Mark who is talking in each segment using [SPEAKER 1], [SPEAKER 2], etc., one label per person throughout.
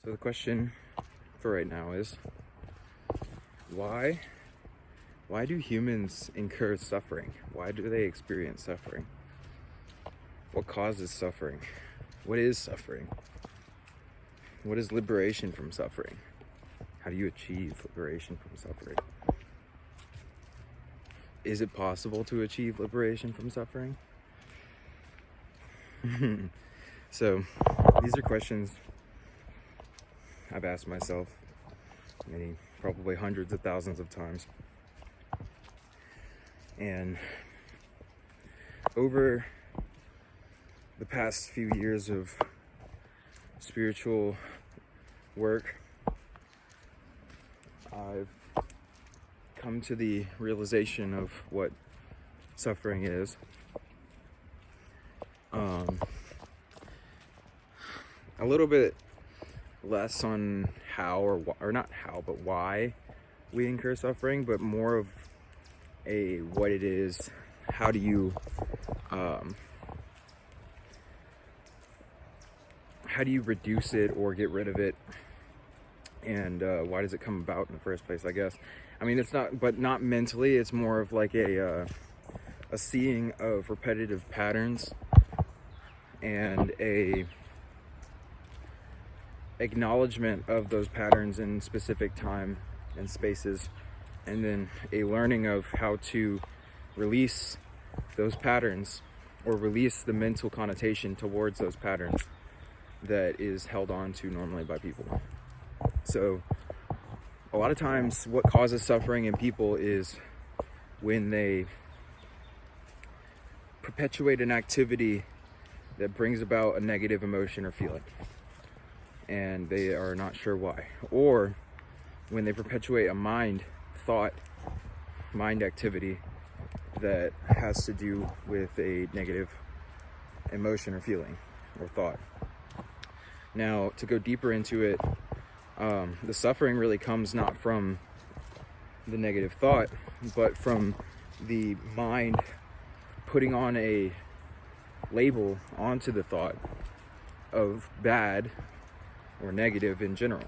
[SPEAKER 1] So the question for right now is, why do humans incur suffering? Why do they experience suffering? What causes suffering? What is suffering? What is liberation from suffering? How do you achieve liberation from suffering? Is it possible to achieve liberation from suffering? So these are questions I've asked myself probably hundreds of thousands of times. And over the past few years of spiritual work, I've come to the realization of what suffering is. A little bit less on how or not how, but why we incur suffering, but more of what it is. How do you reduce it or get rid of it, and why does it come about in the first place, I guess. I mean, it's not mentally, it's more of like a seeing of repetitive patterns and a acknowledgement of those patterns in specific time and spaces, and then a learning of how to release those patterns or release the mental connotation towards those patterns that is held on to normally by people. So a lot of times what causes suffering in people is when they perpetuate an activity that brings about a negative emotion or feeling, and they are not sure why. Or when they perpetuate a mind activity that has to do with a negative emotion or feeling or thought. Now, to go deeper into it, the suffering really comes not from the negative thought, but from the mind putting on a label onto the thought of bad or negative in general.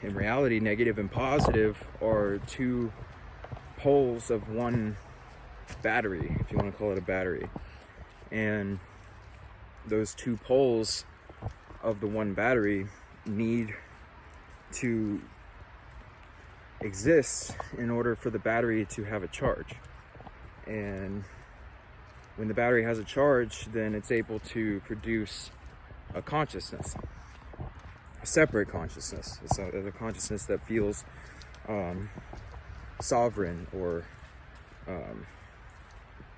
[SPEAKER 1] In reality, negative and positive are two poles of one battery, if you want to call it a battery. And those two poles of the one battery need to exist in order for the battery to have a charge. And when the battery has a charge, then it's able to produce a consciousness, a separate consciousness. It's a consciousness that feels sovereign or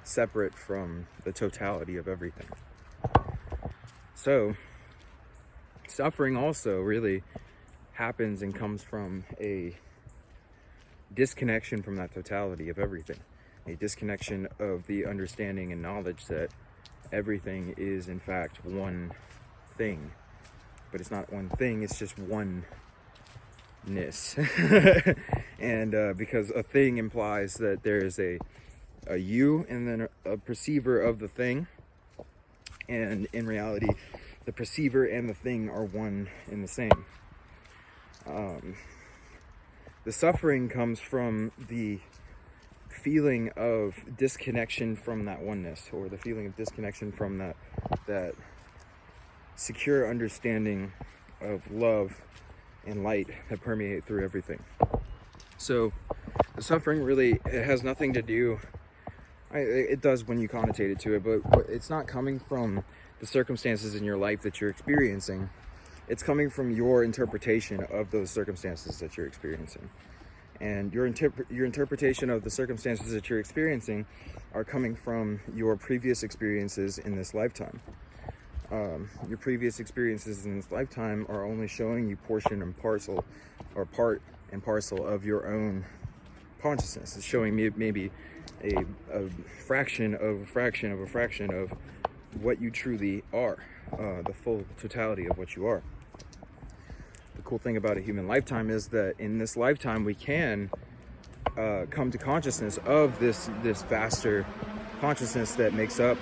[SPEAKER 1] separate from the totality of everything. So suffering also really happens and comes from a disconnection from that totality of everything, a disconnection of the understanding and knowledge that everything is in fact one thing. But it's not one thing, it's just oneness. And because a thing implies that there is a you and then a perceiver of the thing, and in reality the perceiver and the thing are one and the same. The suffering comes from the feeling of disconnection from that oneness, or the feeling of disconnection from that secure understanding of love and light that permeate through everything. So the suffering really, it has nothing to do, it does when you connotate it to it, but it's not coming from the circumstances in your life that you're experiencing. It's coming from your interpretation of those circumstances that you're experiencing. And your interpretation of the circumstances that you're experiencing are coming from your previous experiences in this lifetime. Your previous experiences in this lifetime are only showing you portion and parcel, or part and parcel of your own consciousness. It's showing me maybe a fraction of a fraction of a fraction of what you truly are, the full totality of what you are. The cool thing about a human lifetime is that in this lifetime we can come to consciousness of this vaster consciousness that makes up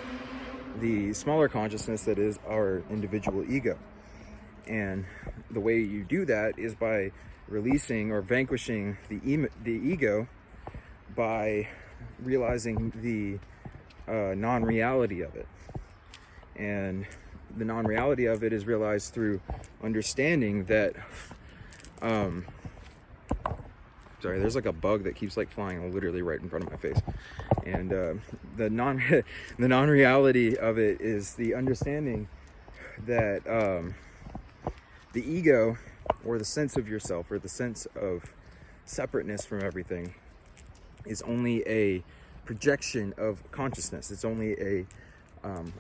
[SPEAKER 1] the smaller consciousness that is our individual ego. And the way you do that is by releasing or vanquishing the ego, by realizing the non-reality of it. And the non-reality of it is realized through understanding that sorry, there's like a bug that keeps like flying literally right in front of my face. And the non-reality of it is the understanding that the ego, or the sense of yourself, or the sense of separateness from everything, is only a projection of consciousness. It's only a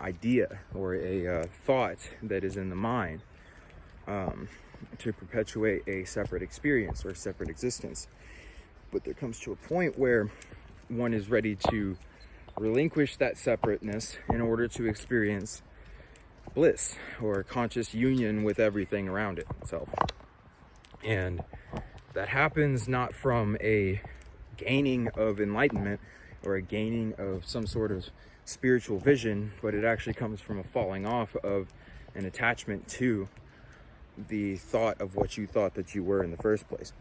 [SPEAKER 1] idea or a thought that is in the mind to perpetuate a separate experience or a separate existence. But there comes to a point where one is ready to relinquish that separateness in order to experience bliss or conscious union with everything around itself. And that happens not from a gaining of enlightenment or a gaining of some sort of spiritual vision, but it actually comes from a falling off of an attachment to the thought of what you thought that you were in the first place.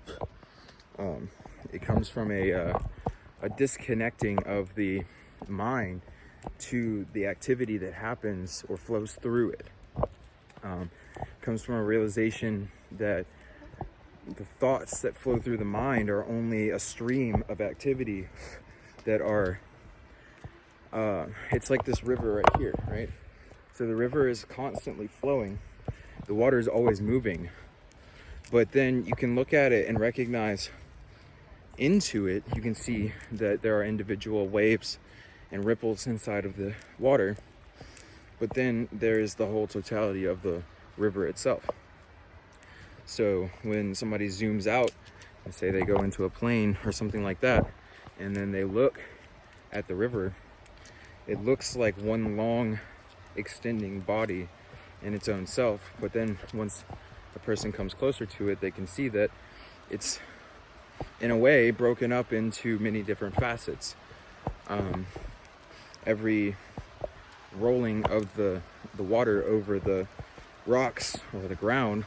[SPEAKER 1] It comes from a disconnecting of the mind to the activity that happens or flows through it. Comes from a realization that the thoughts that flow through the mind are only a stream of activity that are it's like this river right here, right? So the river is constantly flowing, the water is always moving, but then you can look at it and recognize into it, you can see that there are individual waves and ripples inside of the water, but then there is the whole totality of the river itself. So when somebody zooms out and say they go into a plane or something like that, and then they look at the river, it looks like one long extending body in its own self. But then once a person comes closer to it, they can see that it's in a way broken up into many different facets. Every rolling of the water over the rocks or the ground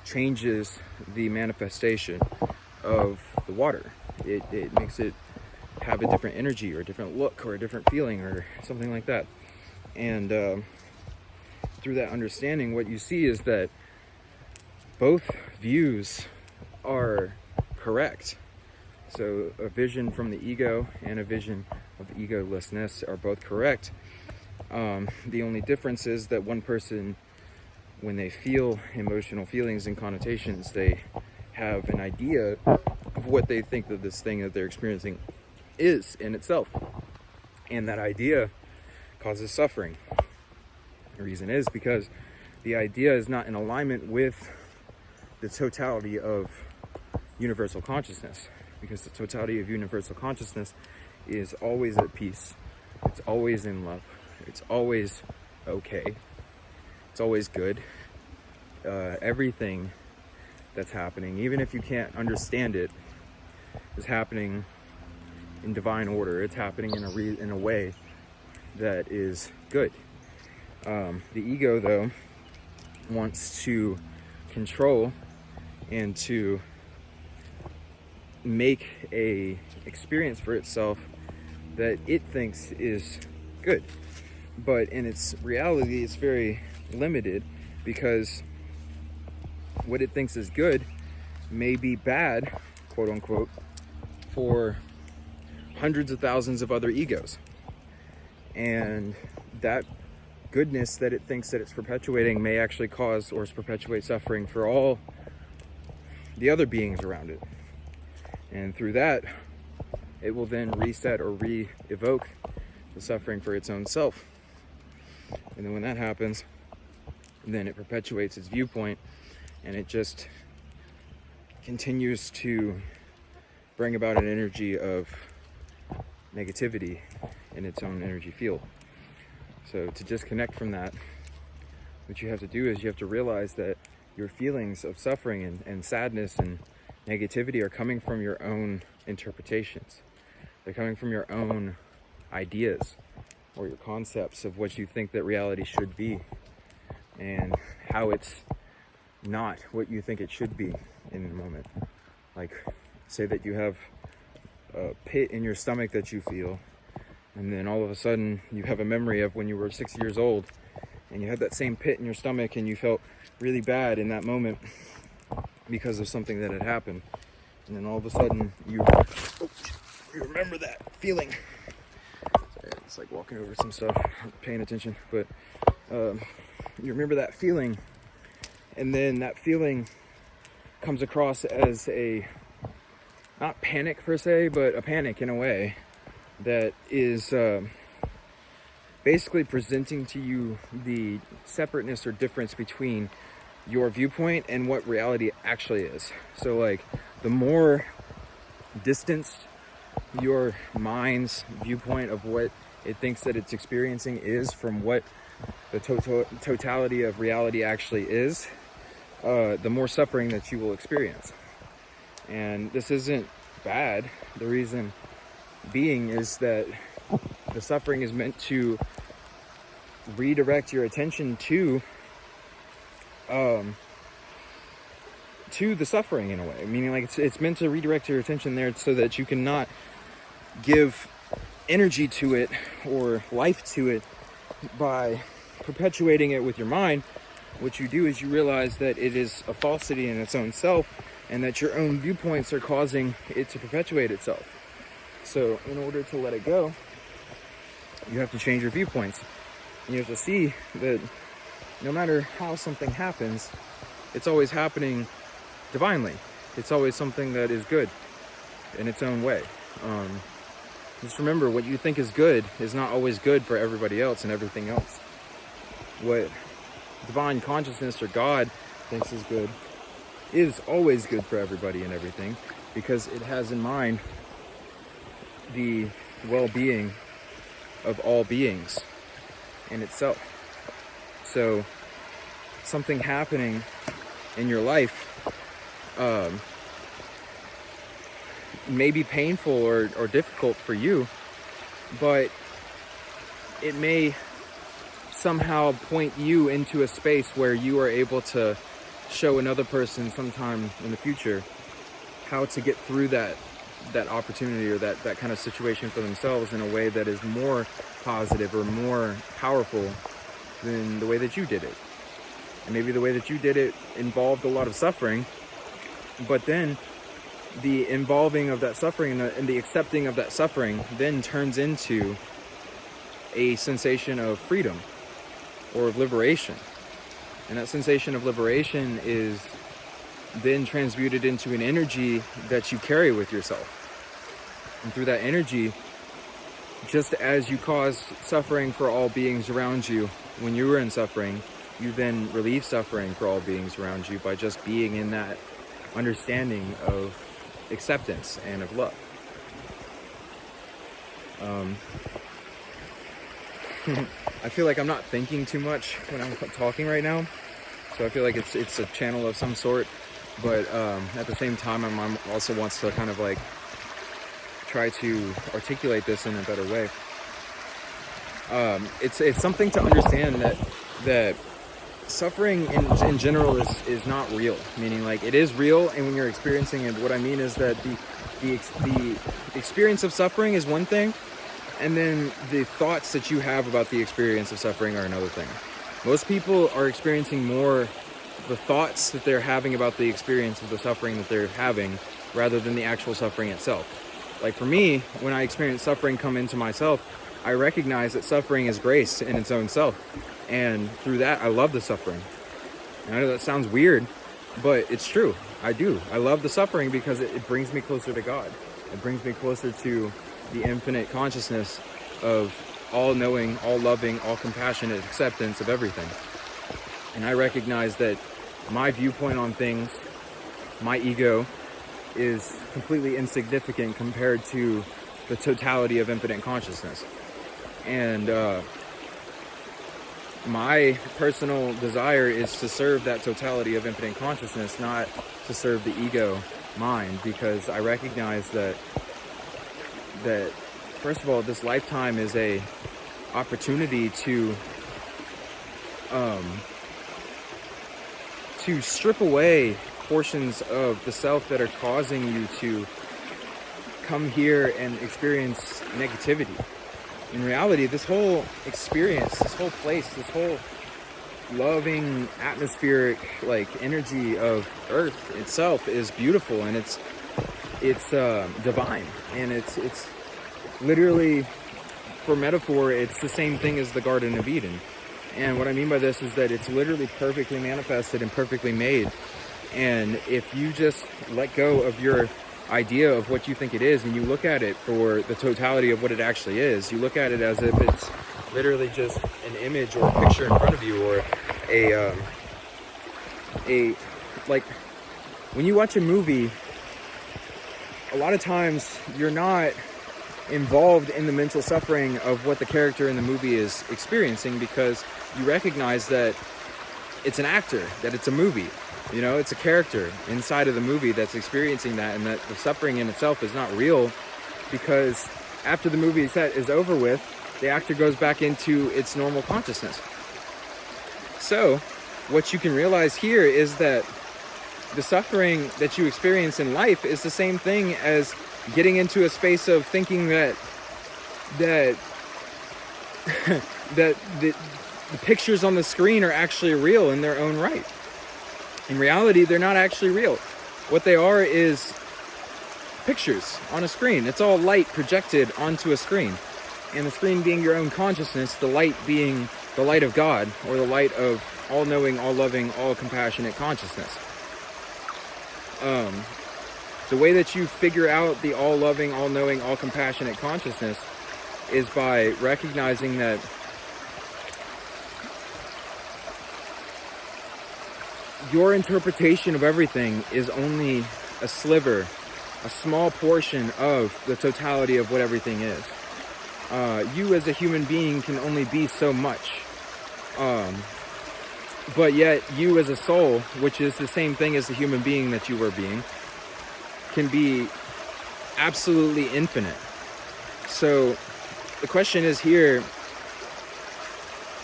[SPEAKER 1] changes the manifestation of the water. It makes it have a different energy or a different look or a different feeling or something like that. And through that understanding, what you see is that both views are correct. So a vision from the ego and a vision of egolessness are both correct. The only difference is that one person, when they feel emotional feelings and connotations, they have an idea of what they think that this thing that they're experiencing is in itself. And that idea causes suffering. The reason is because the idea is not in alignment with the totality of universal consciousness. Because the totality of universal consciousness is always at peace. It's always in love. It's always okay. It's always good. Everything that's happening, even if you can't understand it, is happening in divine order. It's happening in a way that is good. The ego, though, wants to control and to make a experience for itself that it thinks is good, but in its reality it's very limited, because what it thinks is good may be bad, quote unquote, for hundreds of thousands of other egos. And that goodness that it thinks that it's perpetuating may actually cause or perpetuate suffering for all the other beings around it. And through that, it will then reset or re-evoke the suffering for its own self. And then when that happens, then it perpetuates its viewpoint, and it just continues to bring about an energy of negativity in its own energy field. So to disconnect from that, what you have to do is you have to realize that your feelings of suffering and sadness and negativity are coming from your own interpretations. They're coming from your own ideas or your concepts of what you think that reality should be, and how it's not what you think it should be in the moment. Like, say that you have a pit in your stomach that you feel, and then all of a sudden you have a memory of when you were 6 years old and you had that same pit in your stomach and you felt really bad in that moment because of something that had happened. And then all of a sudden you remember that feeling. Sorry, it's like walking over some stuff, paying attention, but you remember that feeling, and then that feeling comes across as a, not panic per se, but a panic in a way that is basically presenting to you the separateness or difference between your viewpoint and what reality actually is. So like, the more distanced your mind's viewpoint of what it thinks that it's experiencing is from what the totality of reality actually is, the more suffering that you will experience. And this isn't bad. The reason being is that the suffering is meant to redirect your attention to the suffering in a way. Meaning, like, it's meant to redirect your attention there so that you cannot give energy to it or life to it by perpetuating it with your mind. What you do is you realize that it is a falsity in its own self, and that your own viewpoints are causing it to perpetuate itself. So in order to let it go, you have to change your viewpoints. And you have to see that no matter how something happens, it's always happening divinely. It's always something that is good in its own way. Just remember, what you think is good is not always good for everybody else and everything else. What divine consciousness or God thinks is good is always good for everybody and everything, because it has in mind the well-being of all beings in itself. So something happening in your life may be painful or difficult for you, but it may somehow point you into a space where you are able to show another person sometime in the future how to get through that opportunity or that kind of situation for themselves in a way that is more positive or more powerful than the way that you did it. And maybe the way that you did it involved a lot of suffering, but then the involving of that suffering and the accepting of that suffering then turns into a sensation of freedom or of liberation. And that sensation of liberation is then transmuted into an energy that you carry with yourself. And through that energy, just as you caused suffering for all beings around you when you were in suffering, you then relieve suffering for all beings around you by just being in that understanding of acceptance and of love. I feel like I'm not thinking too much when I'm talking right now, so I feel like it's a channel of some sort, but at the same time, my mom also wants to kind of like try to articulate this in a better way. It's something to understand that suffering in general is not real, meaning like it is real, and when you're experiencing it, what I mean is that the experience of suffering is one thing, and then the thoughts that you have about the experience of suffering are another thing. Most people are experiencing more the thoughts that they're having about the experience of the suffering that they're having rather than the actual suffering itself. Like for me, when I experience suffering come into myself, I recognize that suffering is grace in its own self. And through that, I love the suffering. And I know that sounds weird, but it's true. I do. I love the suffering because it brings me closer to God. It brings me closer to the infinite consciousness of all knowing, all loving, all compassionate acceptance of everything. And I recognize that my viewpoint on things, my ego, is completely insignificant compared to the totality of infinite consciousness. And my personal desire is to serve that totality of infinite consciousness, not to serve the ego mind, because I recognize that first of all, this lifetime is a opportunity to to strip away portions of the self that are causing you to come here and experience negativity. In reality, this whole experience, this whole place, this whole loving atmospheric like energy of Earth itself is beautiful, and it's divine, and it's literally, for metaphor, it's the same thing as the Garden of Eden. And what I mean by this is that it's literally perfectly manifested and perfectly made. And if you just let go of your idea of what you think it is and you look at it for the totality of what it actually is, you look at it as if it's literally just an image or a picture in front of you, or a like when you watch a movie, a lot of times you're not involved in the mental suffering of what the character in the movie is experiencing, because you recognize that it's an actor, that it's a movie. You know, it's a character inside of the movie that's experiencing that, and that the suffering in itself is not real, because after the movie set is over with, the actor goes back into its normal consciousness. So, what you can realize here is that the suffering that you experience in life is the same thing as getting into a space of thinking that the pictures on the screen are actually real in their own right. In reality, they're not actually real. What they are is pictures on a screen. It's all light projected onto a screen. And the screen being your own consciousness, the light being the light of God, or the light of all-knowing, all-loving, all-compassionate consciousness. The way that you figure out the all-loving, all-knowing, all-compassionate consciousness is by recognizing that your interpretation of everything is only a sliver, a small portion of the totality of what everything is. You as a human being can only be so much. But yet you as a soul, which is the same thing as the human being that you were being, can be absolutely infinite. So the question is here,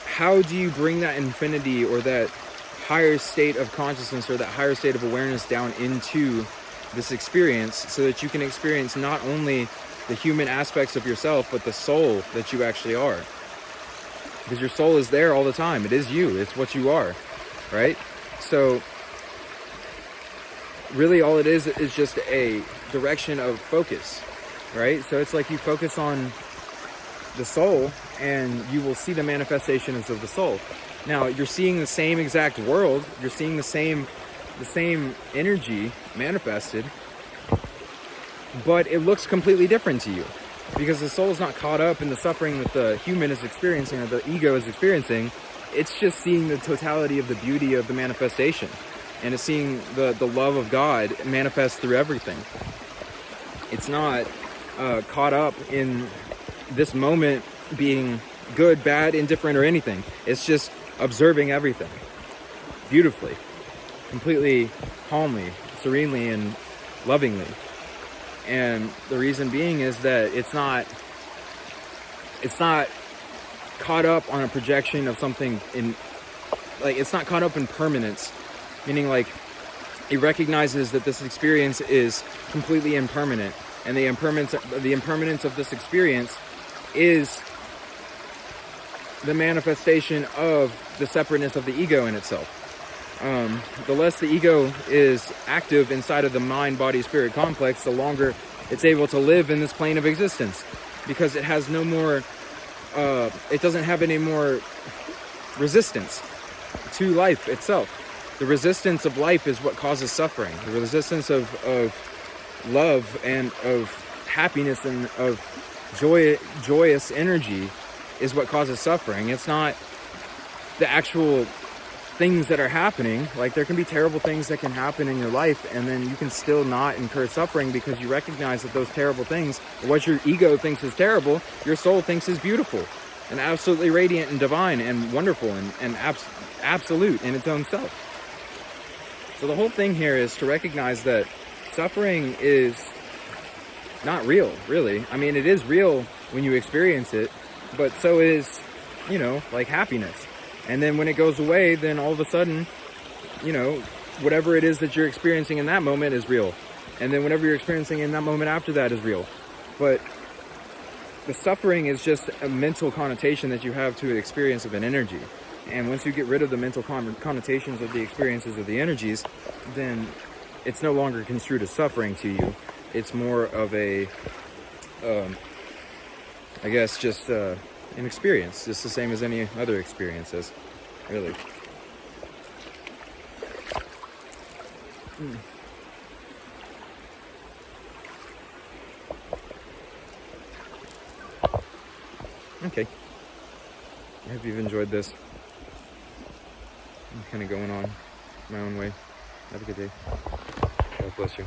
[SPEAKER 1] how do you bring that infinity or that higher state of consciousness or that higher state of awareness down into this experience, so that you can experience not only the human aspects of yourself, but the soul that you actually are? Because your soul is there all the time. It is you. It's what you are, right? So really all it is just a direction of focus, right? So it's like you focus on the soul and you will see the manifestations of the soul. Now, you're seeing the same exact world, you're seeing the same energy manifested, but it looks completely different to you, because the soul is not caught up in the suffering that the human is experiencing or the ego is experiencing. It's just seeing the totality of the beauty of the manifestation, and it's seeing the love of God manifest through everything. It's not caught up in this moment being good, bad, indifferent, or anything. It's just observing everything beautifully, completely calmly, serenely, and lovingly. And the reason being is that it's not caught up on a projection of something in, like, it's not caught up in permanence, meaning like it recognizes that this experience is completely impermanent, and the impermanence of this experience is the manifestation of the separateness of the ego in itself. The less the ego is active inside of the mind, body, spirit complex, the longer it's able to live in this plane of existence, because it has no more, it doesn't have any more resistance to life itself. The resistance of life is what causes suffering. The resistance of love and of happiness and of joyous energy is what causes suffering. It's not the actual things that are happening. Like, there can be terrible things that can happen in your life, and then you can still not incur suffering, because you recognize that those terrible things, what your ego thinks is terrible, your soul thinks is beautiful and absolutely radiant and divine and wonderful and absolute in its own self. So the whole thing here is to recognize that suffering is not real, really. I mean, it is real when you experience it, but so is, like happiness. And then when it goes away, then all of a sudden you know, whatever it is that you're experiencing in that moment is real. And then whatever you're experiencing in that moment after that is real. But the suffering is just a mental connotation that you have to an experience of an energy. And once you get rid of the mental connotations of the experiences of the energies, then it's no longer construed as suffering to you. It's more of a, I guess, just an experience. Just the same as any other experiences, really. Okay. I hope you've enjoyed this. I'm kind of going on my own way. Have a good day. God bless you.